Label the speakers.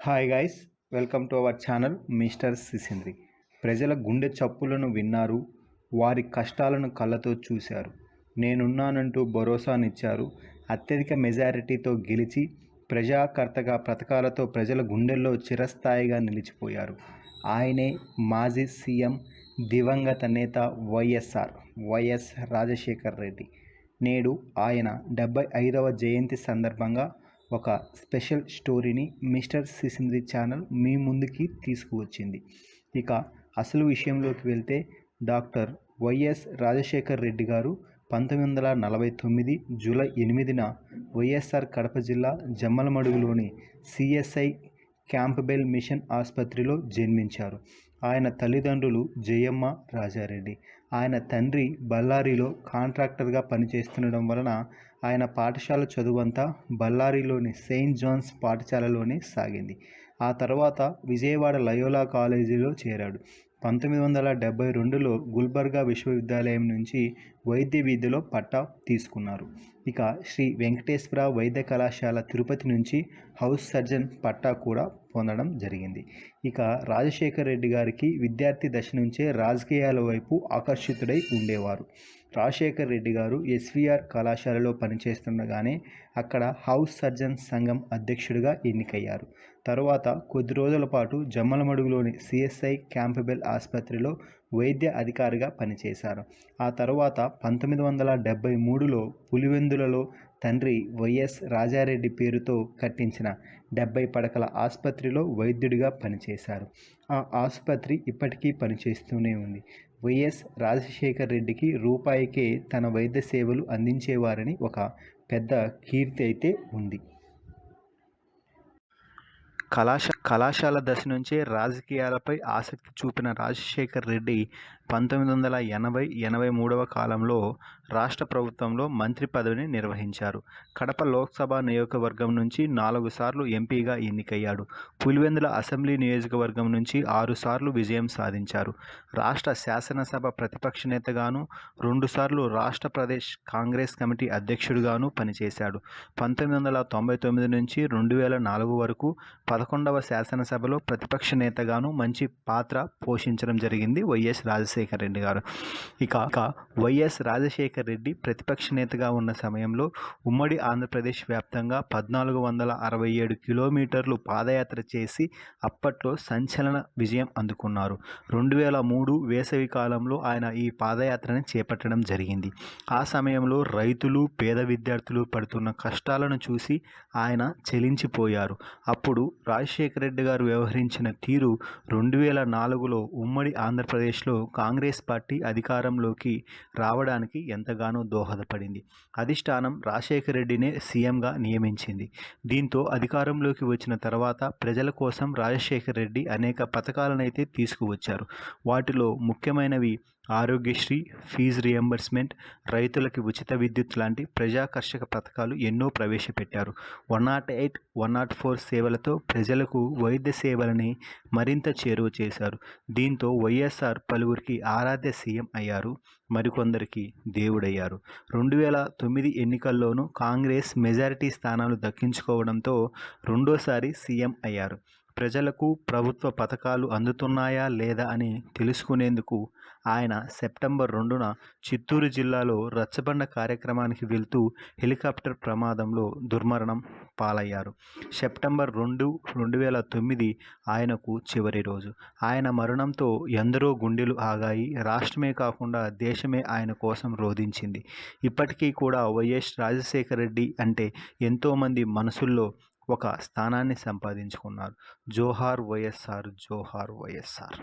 Speaker 1: Hi guys, welcome to our channel mister Sisindri. ప్రజల గుండె చప్పులను విన్నారు, వారి కష్టాలను కళ్ళతో చూశారు, నేనున్నానంటూ భరోసానిచ్చారు. అత్యధిక మెజారిటీతో గెలిచి ప్రజాకర్తగా పథకాలతో ప్రజల గుండెల్లో చిరస్థాయిగా నిలిచిపోయారు. ఆయనే మాజీ సీఎం దివంగత నేత వైఎస్ రాజశేఖర్ రెడ్డి. నేడు ఆయన 75వ జయంతి సందర్భంగా ఒక స్పెషల్ స్టోరీని మిస్టర్ సిసింద్రి ఛానల్ మీ ముందుకి తీసుకువచ్చింది. ఇక అసలు విషయంలోకి వెళ్తే, డాక్టర్ వైఎస్ రాజశేఖర్ రెడ్డి గారు 1949 జూలై 8న వైఎస్ఆర్ కడప జిల్లా జమ్మలమడుగులోని సిఎస్ఐ క్యాంప్బెల్ మిషన్ ఆసుపత్రిలో జన్మించారు. ఆయన తల్లిదండ్రులు జయమ్మ, రాజారెడ్డి. ఆయన తండ్రి బళ్ళారిలో కాంట్రాక్టర్గా పనిచేస్తుండడం వలన ఆయన పాఠశాల చదువంతా బళ్ళారిలోని సెయింట్ జాన్స్ పాఠశాలలోనే సాగింది. ఆ తర్వాత విజయవాడ లయోలా కాలేజీలో చేరాడు. 1972లో గుల్బర్గా విశ్వవిద్యాలయం నుంచి వైద్య విద్యలో పట్టా తీసుకున్నారు. ఇక శ్రీ వెంకటేశ్వర వైద్య కళాశాల తిరుపతి నుంచి హౌస్ సర్జన్ పట్టా కూడా పొందడం జరిగింది. ఇక రాజశేఖర్ రెడ్డి గారికి విద్యార్థి దశ నుంచే రాజకీయాల వైపు ఆకర్షితుడై ఉండేవారు. రాజశేఖర్ రెడ్డి గారు ఎస్విఆర్ కళాశాలలో పనిచేస్తుండగానే అక్కడ హౌస్ సర్జన్ సంఘం అధ్యక్షుడిగా ఎన్నికయ్యారు. తరువాత కొద్ది రోజుల పాటు జమ్మలమడుగులోని సిఎస్ఐ క్యాంప్బెల్ ఆసుపత్రిలో వైద్య అధికారిగా పనిచేశారు. ఆ తర్వాత 1973లో పులివెందులలో తండ్రి వైఎస్ రాజారెడ్డి పేరుతో కట్టించిన 70 పడకల ఆసుపత్రిలో వైద్యుడిగా పనిచేశారు. ఆ ఆసుపత్రి ఇప్పటికీ పనిచేస్తూనే ఉంది. వైఎస్ రాజశేఖర్ రెడ్డికి రూపాయికే తన వైద్య సేవలు అందించేవారని ఒక పెద్ద కీర్తి అయితే ఉంది. కళాశాల దశ నుంచే రాజకీయాలపై ఆసక్తి చూపిన రాజశేఖర్ రెడ్డి 1980-83వ కాలంలో రాష్ట్ర ప్రభుత్వంలో మంత్రి పదవిని నిర్వహించారు. కడప లోక్సభ నియోజకవర్గం నుంచి 4 సార్లు ఎంపీగా ఎన్నికయ్యాడు. పులివెందుల అసెంబ్లీ నియోజకవర్గం నుంచి 6 సార్లు విజయం సాధించారు. రాష్ట్ర శాసనసభ ప్రతిపక్ష నేతగాను, 2 సార్లు రాష్ట్ర ప్రదేశ్ కాంగ్రెస్ కమిటీ అధ్యక్షుడిగాను పనిచేశాడు. 1999 నుంచి 2004 వరకు 11వ శాసనసభలో ప్రతిపక్ష నేతగాను మంచి పాత్ర పోషించడం జరిగింది వైఎస్ రాజశేఖర్ రెడ్డి గారు. ఇక వైఎస్ రాజశేఖర్ రెడ్డి ప్రతిపక్ష నేతగా ఉన్న సమయంలో ఉమ్మడి ఆంధ్రప్రదేశ్ వ్యాప్తంగా 1467 కిలోమీటర్లు పాదయాత్ర చేసి అప్పట్లో సంచలన విజయం అందుకున్నారు. 2003 వేసవి కాలంలో ఆయన ఈ పాదయాత్రని చేపట్టడం జరిగింది. ఆ సమయంలో రైతులు, పేద విద్యార్థులు పడుతున్న కష్టాలను చూసి ఆయన చెలించిపోయారు. అప్పుడు రాజశేఖర రెడ్డి గారు వ్యవహరించిన తీరు 2004లో ఉమ్మడి ఆంధ్రప్రదేశ్లో కాంగ్రెస్ పార్టీ అధికారంలోకి రావడానికి ఎంతగానో దోహదపడింది. అధిష్టానం రాజశేఖర రెడ్డినే సీఎంగా నియమించింది. దీంతో అధికారంలోకి వచ్చిన తర్వాత ప్రజల కోసం రాజశేఖర రెడ్డి అనేక పథకాలనైతే తీసుకువచ్చారు. వాటిలో ముఖ్యమైనవి ఆరోగ్యశ్రీ, ఫీజు రియంబర్స్మెంట్, రైతులకి ఉచిత విద్యుత్ లాంటి ప్రజాకర్షక పథకాలు ఎన్నో ప్రవేశపెట్టారు. 108, 104 సేవలతో ప్రజలకు వైద్య సేవలని మరింత చేరువ చేశారు. దీంతో వైఎస్ఆర్ పలువురికి ఆరాధ్య సీఎం అయ్యారు, మరికొందరికి దేవుడయ్యారు. 2009 ఎన్నికల్లోనూ కాంగ్రెస్ మెజారిటీ స్థానాలు దక్కించుకోవడంతో రెండోసారి సీఎం అయ్యారు. ప్రజలకు ప్రభుత్వ పథకాలు అందుతున్నాయా లేదా అని తెలుసుకునేందుకు ఆయన సెప్టెంబర్ 2న చిత్తూరు జిల్లాలో రచ్చబండ కార్యక్రమానికి వెళ్తూ హెలికాప్టర్ ప్రమాదంలో దుర్మరణం పాలయ్యారు. సెప్టెంబర్ 2, 2009 ఆయనకు చివరి రోజు. ఆయన మరణంతో ఎందరో గుండెలు ఆగాయి. రాష్ట్రమే కాకుండా దేశమే ఆయన కోసం రోదించింది. ఇప్పటికీ కూడా వైఎస్ రాజశేఖర రెడ్డి అంటే ఎంతోమంది మనసుల్లో ఒక స్థానాన్ని సంపాదించుకున్నారు. జోహార్ వైఎస్ఆర్, జోహార్ వైఎస్ఆర్.